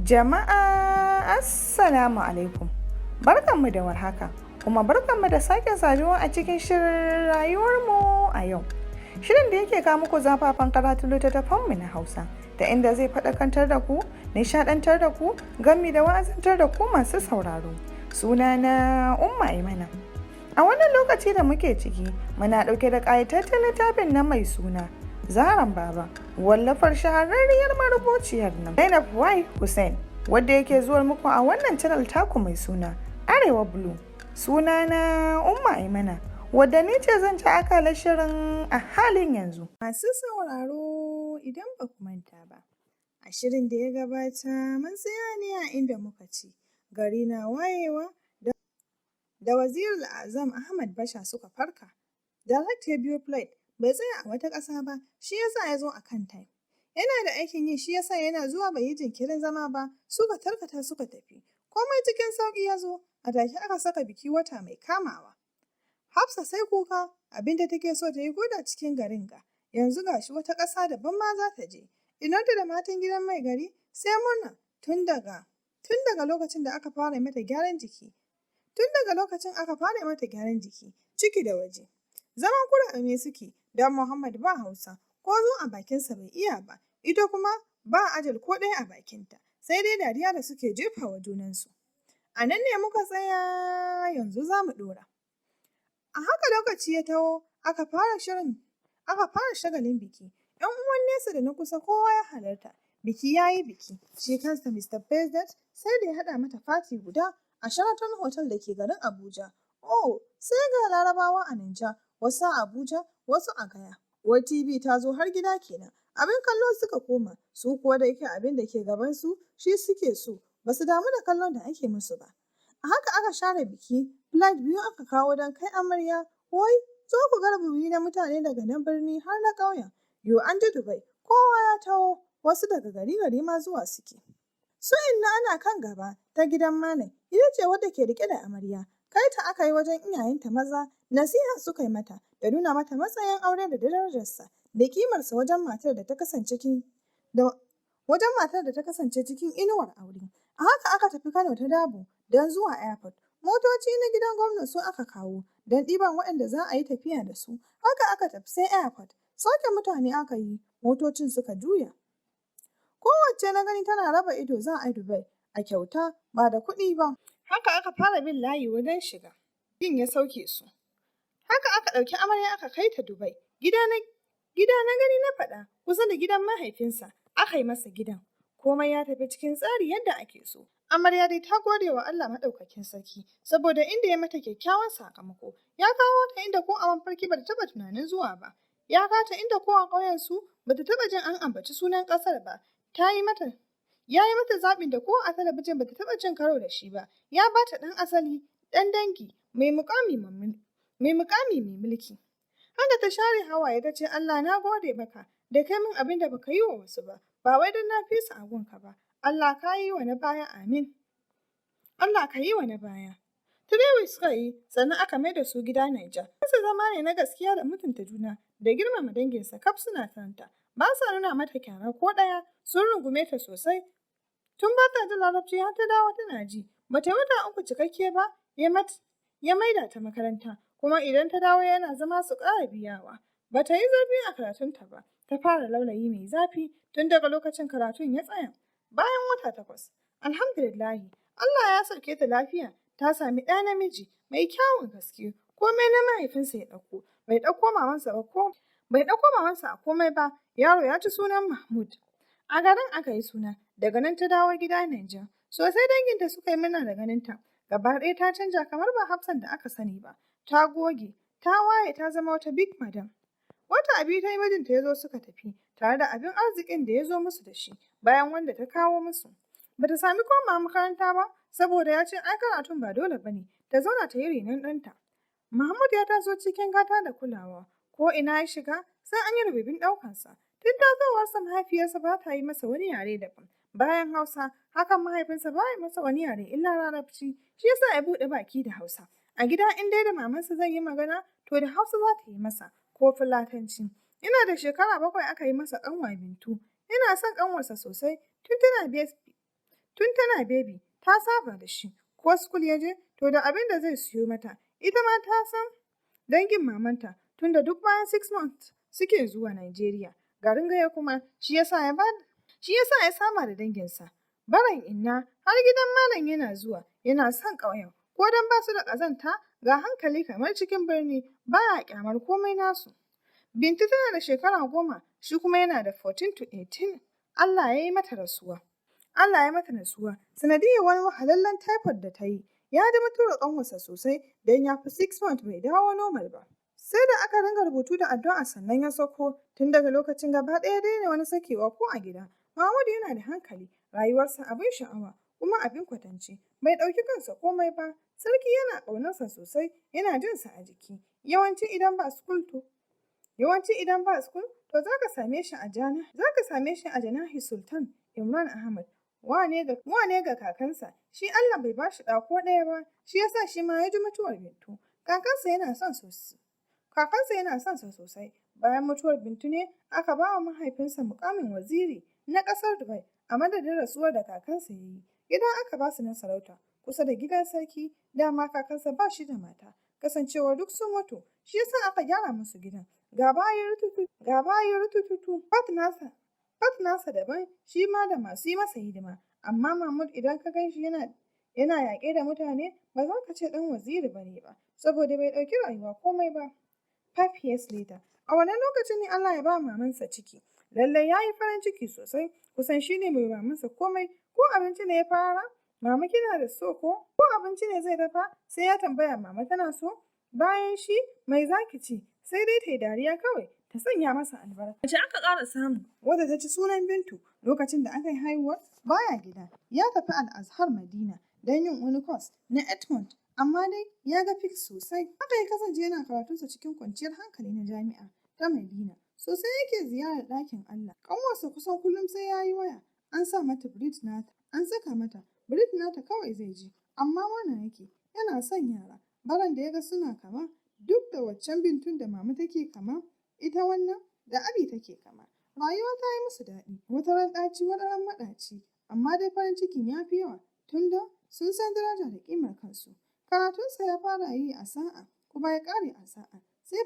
Jama'a Assalamu alaikum. Barkanmu da warhaka, kuma barkanmu da sake saduwa a cikin shirin rayuwarmu a yau. Shirin da yake kawo muku zafafan karatun littattafanmu na Hausa, da inda zai faɗakantar da ku, nishaɗantar da ku, gami da wa'azantar da ku masu sauraro. Sunana Umma Aimana. A wannan lokaci da muke ciki, muna ɗauke da ƙayataccen littafin na mai suna Zaran Baba, wallafar shahararriyar marubuciyar nan Zainab Y. Hussein, wadda yake zuwa muku a wannan channel taku mai suna Arewa Blue. Sunana Umma Aimana, wadda ni ce zan ci akalar shirin a halin yanzu. Masu sauraro idan ba ku manta ba, a shirin da ya gabata mun tsaya ne a inda muka ci gari na wayewa da Wazirul Azam Ahmad Basha suka farka. Direct ya biyo flight, bai tsaya a wata ƙasa ba, shi yasa ya zo a kan time. Yana da aikin yi, shi yasa yana zuwa bai yi jinkirin zama ba, suka tarkata suka tafi. Komai cikin sauƙi ya zo, a take aka saka biki wata mai kamawa. Hafsa sai kuka, abinda take so ta yi guda cikin garin ga. Yanzu gashi wata ƙasa daban ma za ta je. Inanta da matan gidan mai gari sai murna tun daga lokacin da aka fara mata gyaran jiki. Ciki da waje. Zaman kurame suke, don Muhammad ba Hausa, ko zo a bakinsa bai iya ba, ita kuma ba ajal ko ɗaya a bakinta, sai dai dariya da suke jefa wa junansu. A nan ne muka tsaya, yanzu za mu ɗora. A haka lokaci ya taho, aka fara shagalin biki. ‘Yan uwan nesa da na kusa kowa ya halarta. Biki ya yi biki, shi kansa Mr. President sai da ya haɗa mata fati guda a Sheraton Hotel da ke garin Abuja. Oh, sai ga Larabawa a Naija, wasu a Abuja, wasu a Gaya. Wai TV ta zo har gida kenan. Abin kallo suka koma, su kuwa da yake abin da ke gabansu shi suke so, ba su damu da kallon da ake musu ba. A haka aka share biki, flight biyu aka kawo don kai amarya. Wai, zo ku ga rububi na mutane daga nan birni har na ƙauyen. Yo an ji Dubai, kowa ya taho, wasu daga gari ma zuwa suke. Su inna ana kan gaba ta gidan malam, ita ce wadda ke rike da amarya. Kai ta aka yi wajen iyayenta maza, nasiha suka yi mata da nuna mata matsayin aure da darajarsa da kimarsa wajen matar da ta kasance cikin inuwar aure. A haka aka tafi Kano ta Dabo don zuwa airport. Motoci na gidan gwamna su aka kawo don ɗiban waɗanda za a yi tafiya da su. Haka aka tafi sai airport. Sauke mutane aka yi, motocin suka juya. Kowacce na gani tana raba ido za a Dubai a kyauta ba da kuɗi ba. Haka aka fara bin layi wajen shiga. Yin ya sauke su. Haka aka ɗauki amarya aka kai ta Dubai. Gida na gani na faɗa, kusa da gidan mahaifinsa aka yi masa gidan. Komai ya tafi cikin tsari yadda ake so. Amarya dai ta gode wa Allah maɗaukakin sarki, saboda inda ya mata kyakkyawan sakamako. Ya kawo ta inda ko a mafarki ba ta taɓa tunanin zuwa ba. Ya kawo ta inda ko a ƙauyensu ba ta taɓa jin an ambaci sunan ƙasar ba. Ya yi mata zaɓin da ko a talabijin ba ta taɓa jin karo da shi ba. Ya ba ta ɗan asali, ɗan dangi, mai muƙami mai mulki. Haka ta share hawaye ta ce, Allah na gode maka da kai min abin da baka yi wa wasu ba, ba wai don na fi su a gunka ba. Allah ka yi wa na baya, amin. Allah ka yi wa na baya. 3 weeks suka yi, sannan aka mai da su gida Naija. Wasu zama ne na gaskiya da mutunta juna da girmama danginsa kaf suna santa. Ba sa nuna mata kyara ko ɗaya, sun rungume ta sosai. Tun ba ta jin larabci har ta dawo tana ji. Bata yi wata 3 cikakke ba, ya maida ta makaranta, kuma idan ta dawo yana zama su ƙara biyawa. Bata yi zurfi a karatunta ba, ta fara laulayi mai zafi, tun daga lokacin karatun ya tsaya. Bayan wata 8, alhamdulillahi, Allah ya sauke ta lafiya, ta sami ɗa namiji mai kyawun gaske. Komai na mahaifinsa ya ɗauko, bai ɗauko mamansa a komai ba. Yaro ya ci sunan Mahmud. A garin aka yi suna, daga nan ta dawo gida Naija. Sosai danginta suka yi murna da ganinta. Gaba ɗaya ta canja kamar ba Hafsan da aka sani ba. Ta goge, ta waye, ta zama wata big madam. Wata 2 ta yi mijinta ya zo suka tafi, tare da abin arzikin da ya zo musu da shi, bayan wanda ta kawo musu. Bata sami komawa makaranta ba, saboda ya ce ai karatun ba dole ba ne, ta zauna ta yi renon ɗanta. Mahmud ya taso cikin gata da kulawa, ko ina ya shiga sai an yi rububin ɗaukansa. Tun tasowarsa mahaifiyarsa ba ta yi masa wani yare daban. Bayan Hausa, hakan mahaifinsa ba ya masa wani yare illa Larabci, shi yasa ya buɗe baki da Hausa. A gida in dai da mamansa zai yi magana, to da Hausa za ta yi masa, ko Fulatanci. Ina da shekara 7 aka yi masa ƙanwa Bintu. Ina son ƙanwarsa sosai, tun tana Tun tana baby ta saba da shi, ko school ya je to da abin da zai siyo mata, ita ma ta san dangin mamanta tunda duk bayan 6 months suke zuwa Najeriya. Garin gaya kuma shi yasa ya saba da danginsa. Baran inna har gidan malam yana zuwa, yana son ƙauyen, ko don ba su da ƙazanta ga hankali kamar cikin birni, baya ƙyamar komai nasu. Bintu tana da shekara 10, shi kuma yana da 14 to 18. Allah ya mata rasuwa sanadiyar wani wahalallen typhoid da ta yi. Ya ji mutuwar ƙanwarsa sosai don ya fi 6 months bai dawo normal ba. Sai da aka ringa rubutu da addu'a sannan ya sauko. Tun daga lokacin gaba ɗaya daina wani sakewa ko a gida. Mahmud yana da hankali, rayuwarsa abin sha'awa kuma abin kwatance. Bai ɗauki kansa komai ba. Sarki yana ƙaunarsa sosai, yana jin sa a jiki. Yawanci idan ba school to za ka same shi a Janahi Sultan Imran Ahmad. Wane ga kakansa, shi Allah bai ba shi ɗa ko ɗaya ba, shi yasa shi ma ya ji mutuwar Bintu. Kakansa yana son sa sosai. Bayan mutuwar Bintu ne aka ba wa mahaifinsa mukamin waziri na ƙasar Dubai a madadin rasuwar da kakansa ya yi. Gidan aka ba su na sarauta kusa da gidan sarki, dama kakansa ba shi da mata, kasancewa duk sun mutu, shi yasa aka gyara musu gidan. Ga bayan rutututu, fat nasa daban, shi ma da masu yi masa hidima. Amma Mahmud idan ka gan shi yana yaƙe da mutane, ba za ka ce ɗan waziri ba ne ba, saboda bai ɗauki rayuwa komai ba. 5 years later, a wannan lokacin ne Allah ya ba mamansa ciki. Lallai ya yi farin ciki sosai, kusan shi ne mai mamansa komai, ko abinci ne ya fara, mama kina da so ko abinci ne zai dafa, sai ya tambaya mama tana so. Bayan shi mai zaki ci, sai dai ta yi dariya kawai, ta sanya masa albarka. Mace aka ƙara samu wadda ta ci sunan Bintu lokacin da aka yi haihuwar baya gida, ya tafi Al-Azhar Madina don yin wani course na 8 months, amma dai ya ga fix sosai. Haka ya kasance yana karatunsa cikin kwanciyar hankali na jami'a ta Madina. Sosai yake ziyarar ɗakin Allah. Ƙanwarsa kusan kullum sai ya yi waya. An saka mata Brit nata kawai zai ji, amma wannan yake yana son yara. Baran da ya ga suna kama, duk da waccan Bintun da mama take kama, ita wannan da Abi take kama. Rayuwa ta yi musu daɗi, wata ran ɗaci wata ran maɗaci, amma dai farin cikin ya fi yawa tunda sun san daraja da ƙimar kansu. Karatunsa ya fara yi a sa'a kuma ya ƙare a sa'a. Sai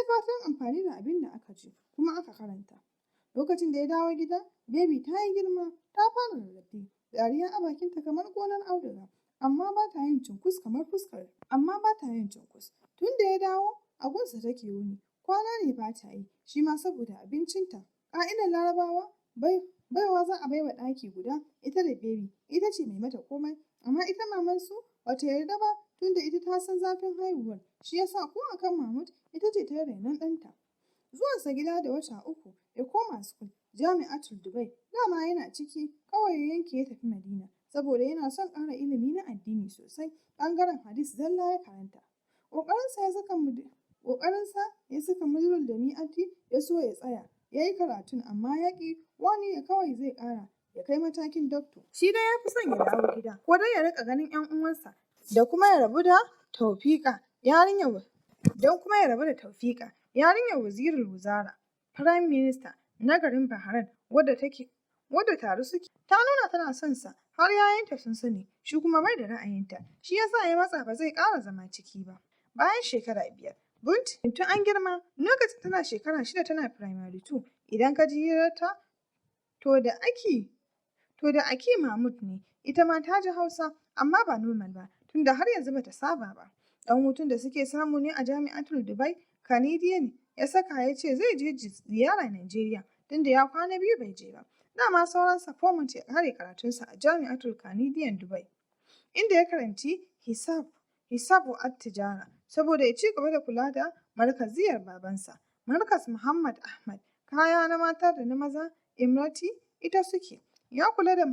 fatan amfani da abin da aka ji kuma aka karanta. Lokacin da ya dawo gida, baby ta yi girma, ta fara rarrafe, dariya a bakinta kamar gonar auduga, amma ba ta yin cunkus kamar fuskar. Tun da ya dawo, a gunsa take wuni, kwana ne ba ta yi, shi ma saboda abincinta. Ƙa'idar Larabawa, baiwa za a baiwa ɗaki guda, ita da baby, ita ce mai mata komai, amma ita mamansu bata yarda ba tunda ita ta san zafin haihuwar, shi yasa ko akan Mahmud ita ce ta yi rainon ɗanta. Zuwansa gida da wata 3 ya koma school, Jami'atul Dubai, dama yana ciki, kawai ya yanke ya tafi Madina, saboda yana son ƙara ilimi na addini sosai, ɓangaren hadis zalla ya karanta. Ƙoƙarinsa ya saka Mujmal da Mi'ati ya so ya tsaya, ya yi karatun amma ya ƙi, wani ya kawai zai ƙara ya kai matakin doctor. Shi dai ya fi son ya dawo gida, ko dai ya riƙa ganin 'yan uwansa, da kuma ya rabu da Taufiƙa, yarinyar wazirin wuzara, Prime Minister na garin Bahrain, wadda tare suke. Ta nuna tana son sa, har yayanta sun sani, shi kuma bai da ra'ayinta, shi yasa ya matsa ba zai ƙara zama ciki ba. Bayan shekara 5, Bintu an girma, lokacin tana shekara 6 tana primary 2, idan ka ji hirarta, to da Aki Mahmud ne, ita ma ta ji Hausa, amma ba normal ba, tunda har yanzu bata saba ba. Ɗan hutun da suke samu ne a Jami'atul Dubai, Canadian ya saka ya ce zai je ziyara Najeriya, tunda ya kwana 2 bai je ba. Dama sauransa 4 months ya ƙare karatunsa a Jami'atul Canadian Dubai, inda ya karanci Hisab wa Tijara, saboda ya ci gaba da kula da markaziyar babansa, Markaz Muhammad Ahmad, kaya na mata da na maza, Imrati, ita suke. Ya kula da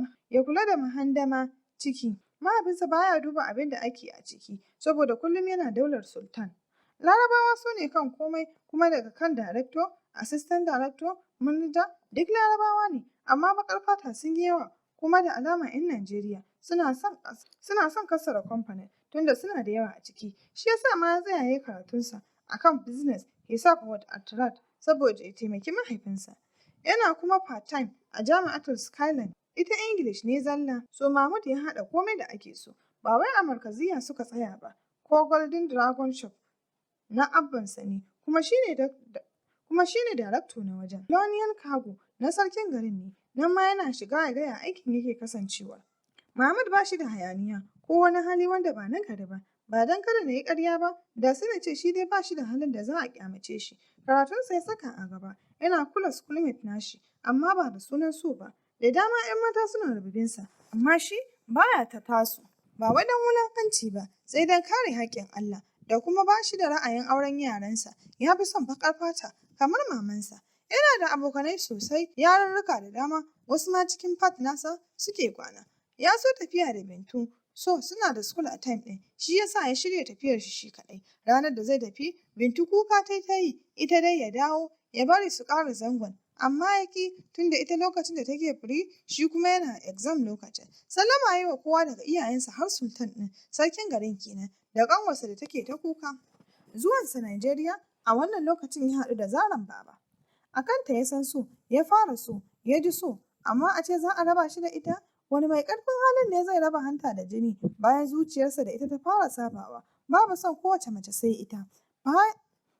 mahandama ciki. Mahaifinsa baya duba abin da ake a ciki, saboda kullum yana daular sultan. Larabawa su ne kan komai, kuma daga kan director, assistant director, manager, duk Larabawa ne, amma baƙar fata sun yi yawa, kuma da alama 'yan Najeriya suna son kassara kamfanin, tunda suna da yawa a ciki. Shi yasa ma ya tsaya ya yi karatunsa akan business, Hisab wa Attirat, saboda ya taimaki mahaifinsa. yana kuma part-time a Jami'atul Skyline. Ita English ne zalla, so Mahmud ya haɗa komai da ake so. Ba wai a Markaziya suka tsaya ba, ko Golden Dragon Shop na abbansa ne, kuma shine darakto na wajen. Colonial Cargo na sarkin garin ne, nan ma yana shiga ya gaya aikin yake kasancewa. Mahmud ba shi da hayaniya ko wani hali wanda ba na gari ba. Ba don kada na yi ƙarya ba, da sai na ce shi dai ba shi da halin da za a ƙyamace shi. Karatunsa ya saka a gaba, yana kula schoolmate nashi, amma ba da sunan so ba. Da dama 'yan mata suna rububinsa, amma shi baya ta tasu. Ba wai don wulakanci ba, sai don kare haƙƙin Allah, da kuma ba shi da ra'ayin auren yaransa. Ya fi son baƙar fata, kamar mamansa. Yana da abokanai sosai, yarurruka da dama, wasu ma cikin fat nasa suke kwana. Ya so tafiya da Bintu, so suna da school a time ɗin, shi yasa ya shirya tafiyar shi kaɗai. Ranar da zai tafi, Bintu kuka ta yi, ita dai ya dawo, ya bari su ƙara zangon. Amma ya ƙi, tunda ita lokacin da take free, shi kuma yana exam lokacin. Sallama yi wa kowa daga iyayensa har Sultan ɗin, sarkin garin kenan, da ƙanwarsa da take ta kuka. Zuwansa Najeriya, a wannan lokacin ya haɗu da Zaran Baba. A kanta ya san so, ya fara so, ya ji so, amma a ce za a raba shi da ita? Wani mai ƙarfin halin ne zai raba hanta da jini bayan zuciyarsa da ita ta fara sabawa? Babu son kowace mace sai ita.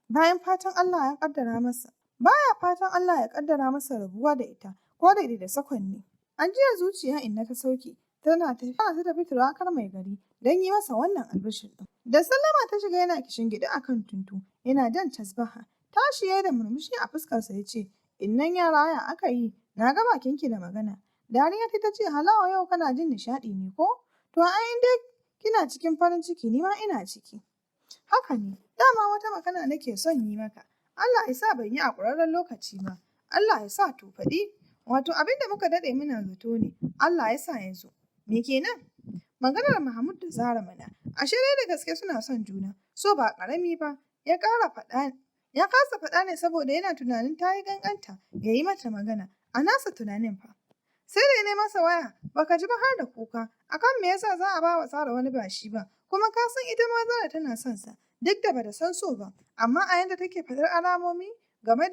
Bayan fatan Allah ya ƙaddara masa. Baya fatan Allah ya ƙaddara masa rabuwa da ita, ko da sakonni. Ajiyar zuciya Inna ta sauke, tana ta tafi turakar mai gari don yi masa wannan albishir ɗin. Da sallama ta shiga yana kishingide a kan tuntu, yana jan tasbaha. Tashi ya da murmushi a fuskarsa ya ce, Innan yara ya aka yi, na ga bakinki da magana. Dariya ta ce, halawa yau kana jin nishaɗi ne ko? To ai dai kina cikin farin ciki, ni ma ina ciki. Haka ne, dama wata magana nake son yi maka. Allah ya sa ban yi a ƙurarren lokaci ba. Allah ya sa to faɗi. Wato abin da muka daɗe muna zato ne. Allah ya sa ya zo. Me kenan? Maganar Mahmud da Zara mana. Ashe dai da gaske suna son juna. So ba ƙarami ba. Ya kasa faɗa ne saboda yana tunanin ta yi ƙanƙanta. Ya yi mata magana. A nasa tunanin fa. Sai da ne masa waya, baka ji ba har da kuka. Akan me yasa za a ba wa Zara wani ba shi ba? Kuma ka san ita ma Zara tana son sa. Duk da bata san so ba, amma a yanda take faɗar alamomi game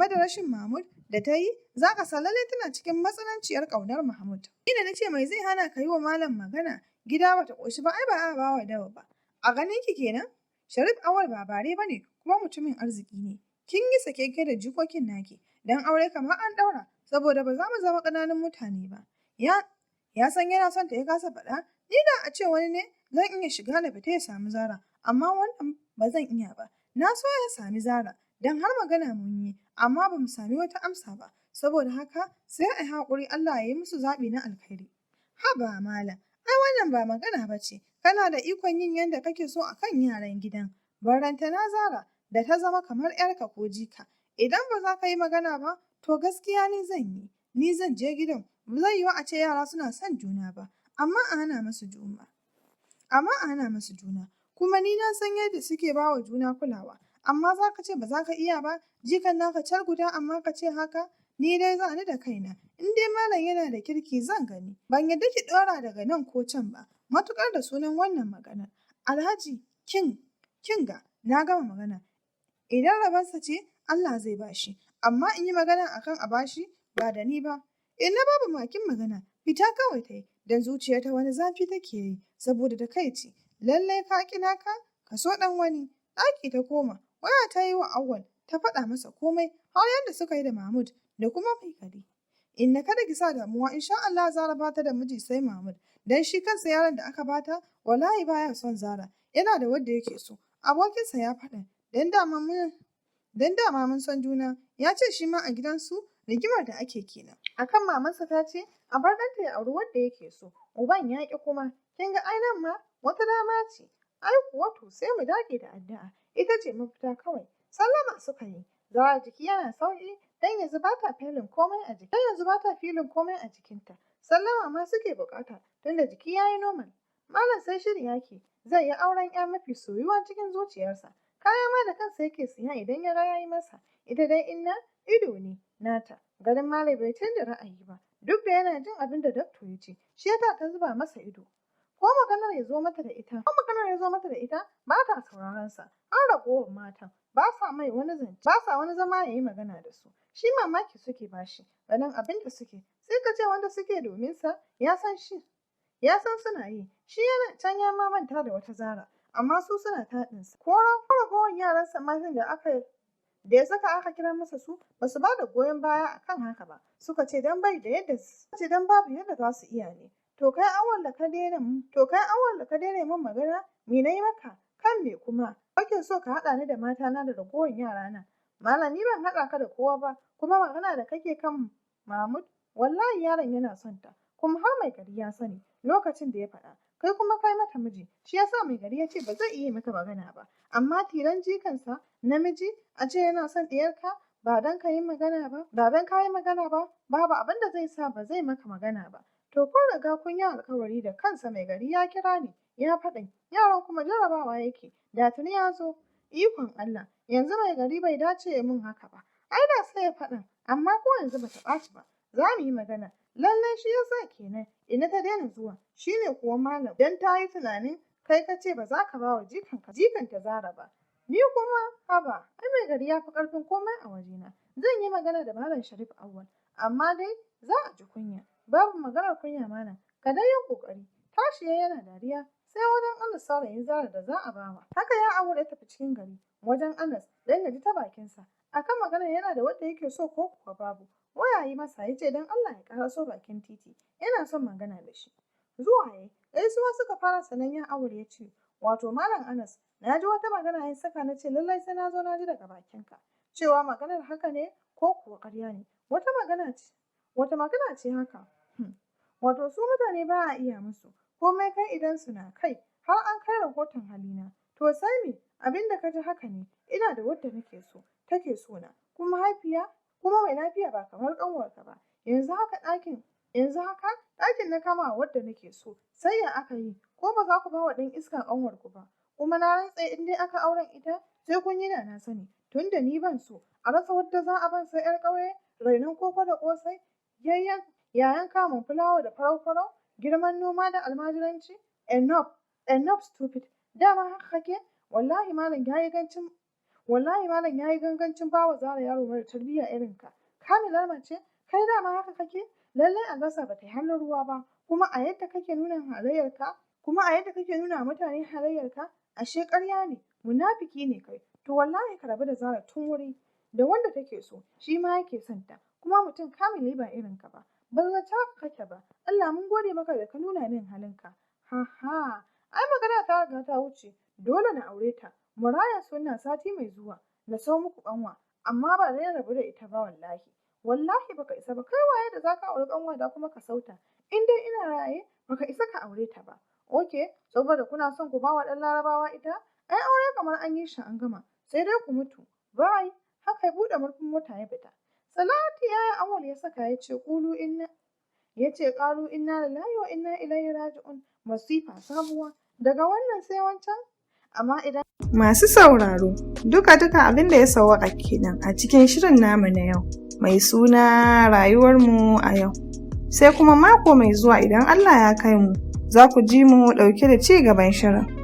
da rashin Mahmud da ta yi, za ka san lallai tana cikin matsananciyar ƙaunar Mahmud. Ina na ce mai zai hana ka yi wa malam magana, gida bata ƙoshi ba, ai ba a ba wa dawa ba. A ganin ki kenan? Sharif Awal ba bare ba ne, kuma mutumin arziki ne. Kin yi sakeke da jikokin naki, dan aure kamar an ɗaura, saboda ba za mu zama ƙananun mutane ba. Ya san yana son ta ya kasa faɗa, ni da a ce wani ne zan iya shiga na fita ya samu Zara. Amma wannan ba zan iya ba. Na so ya sami Zara, don har magana mun yi, amma ba mu sami wata amsa ba. Saboda haka sai a yi haƙuri Allah ya yi musu zaɓi na alkhairi. Haba malam, ai wannan ba magana ba ce. Kana da ikon yin yadda kake so a kan yaran gidan. Barantana Zara da ta zama kamar 'yarka ko jika. Idan ba za ka yi magana ba, to gaskiya ni zan yi. Ni zan je gidan. Ba zai yiwu a ce yara suna son juna ba, amma a hana masu juna. Kuma ni na san yadda suke ba wa juna kulawa, amma za ka ce ba za ka iya ba, jikan naka car guda amma ka ce haka, ni dai za ni da kaina, in dai malam yana da kirki zan gani, ban yadda ki ɗora daga nan ko can ba, matuƙar da sunan wannan maganar. Alhaji, kin ga, na gama magana, idan rabansa ce Allah zai bashi, amma in yi magana akan a bashi ba da ni ba. Inna babu makin magana, fita kawai ta yi, don zuciyarta wani zafi take yi, saboda takaici. Lallai ka ƙi naka, ka so ɗan wani. Ɗaki ta koma, waya ta yi wa Auwal, ta faɗa masa komai, har yadda suka yi da Mahmud da kuma mai gari. Inna kada ki sa damuwa, insha Allah Zara ba ta da miji sai Mahmud, dan shi kansa yaron da aka bata, wallahi baya son Zara, yana da wanda yake so. Abokinsa ya faɗa, dan dama mun san juna, ya ce shi ma a gidansu rigimar da ake kenan. Akan mamansa ta ce, a bar ɗanta ya auri wanda yake so, uban ya ƙi kuma, kin ga ainihin ma wata dama ce, ai kuwa to sai mu dage da addu'a, ita ce mafita kawai. Sallama suka yi, Zara jiki yana sauƙi, dan yanzu ba ta filin komai a jikinta. Sallama ma suke buƙata, tunda jiki ya yi normal. Malam sai shiri yake, zai yi auren 'ya mafi soyuwa cikin zuciyarsa. Kaya ma da kansa yake siya idan ya ga ya yi masa. Ita dai Inna ido ne nata, garin Malam bai canza ra'ayi ba, duk da yana jin abin da dakto ya ce, shi yasa ta zuba masa ido. Ko maganar ya zo mata da ita, ba ta sauraron sa, an ragowar matan. ba sa wani zama ya yi magana da su. Shi mamaki suke bashi ganin abin da suke, sai ka ce wanda suke domin sa ya san suna yi, shi yana can ya manta da wata Zara, amma su suna taɗinsa. Ko ragowar yaransa matan da ya saka aka kira masa su ba su ba da goyon baya akan haka ba, suka ce dan babu yadda za su iya ne. To kai awon da ka daina min magana, me na yi maka? Kan me kuma? Kake so ka haɗa ni da matana da ragowar yarana? Malam, ni ban haɗa ka da kowa ba, kuma magana da kake kan Mahmud, wallahi yaron yana son ta, kuma har mai gari ya sani lokacin da ya faɗa. Kai kuma kai mata miji, shi yasa mai gari ya ce ba zai iya maka magana ba. Amma tiran jikansa namiji a ce yana son ɗiyarka ba dan ka yi magana ba, babu abin da zai sa ba zai maka magana ba. To kun riga kun yi alkawari da kansa, mai gari ya kira ni ya faɗi, yaron kuma jarabawa yake, da tuni ya zo. Ikon Allah, yanzu mai gari bai dace ya min haka ba. Ai da sai ya faɗa, amma ko yanzu bata ɓaci ba, za mu yi magana. Lallai shi yasa kenan ina ta daina zuwa, shine kuwa malam dan ta yi tunanin kai ka ce ba za ka ba wa jikanta Zara ba. Ni kuma haba, ai mai gari ya fi ƙarfin komai a wajena. Zan yi magana da Malam Sharif Awwal, amma dai za a ji kunya. Babu maganar kunya malam, ka dai yi ƙoƙari. Tashi yana dariya, sai wajen Anas saurayin Zara da za a bawa. Haka ya Awwal ya tafi cikin gari wajen Anas dan ya ji ta bakinsa. Akan maganar yana da wanda yake so ko kuwa babu. Waya yi masa ya ce don Allah ya ƙaraso bakin titi, yana son magana da shi. Zuwa yayi, gaisuwa suka fara sannan ya Awwal ya ce, wato Malam Anas, na ji wata magana ya saka na ce lallai sai na zo na ji daga bakinka. Cewa maganar haka ne ko kuwa ƙarya ne? Wata magana ce haka. Wato su mutane ba a iya musu, komai kai idan suna kai, har an kai rahoton halina. To sai me, abin da ka ji haka ne, ina da wadda nake so, take so na, kuma mai lafiya ba kamar ƙanwarka ba. Yanzu haka ɗakin na kama wadda nake so, sai ya aka yi, ko ba za ku ba wa ɗan iska ƙanwarku ba. Kuma na rantse in dai aka auren ita, sai kun yi da na sani, tunda ni ban so, a rasa wadda za a ban sai 'yar ƙauye, rainon koko da ƙosai, yayan kamun fulawa da farau-farau, girman noma da almajiranci. Enough stupid. Dama haka kake? Wallahi malam yayi gangancin bawa Zara yaro mara tarbiyya irin ka. Kamilar mace, kai dama haka kake? Lallai albasa ba ta yi hannun ruwa ba, kuma a yadda kake nuna mutane halayyarka, ashe ƙarya ne, munafiki ne kai. To wallahi ka rabu da Zara tun wuri, da wanda take so, shi ma yake son ta, kuma mutum kamili ba irin ka ba. Ban zata haka kake ba. Allah mun gode maka da ka nuna min halinka. Ai magana ta riga ta wuce, dole na aure ta. Muraya sunna sati mai zuwa, na sau muku ƙanwa, amma ba zai rabu da ita ba wallahi. Wallahi baka isa ba, kai waye da zaka auri ƙanwa da kuma ka sauta. In dai ina raye, baka isa ka aure ta ba. Okay, saboda kuna son ku bawa ɗan Larabawa ita? Ai aure kamar an yi shi an gama, sai dai ku mutu. Bye. Haka ya buɗe murfin mota ya fita. Salati ya Awwal ya saka ya ce ƙalu inna lillahi wa inna ilaihi raji'un. Masifa sabuwa. Daga wannan sai wancan. Amma idan masu sauraro, duka abin da ya sawwaka kenan a cikin shirin namu na yau, mai suna rayuwarmu a yau. Sai kuma mako mai zuwa idan Allah ya kai mu, za ku ji mu ɗauke da ci gaban shirin.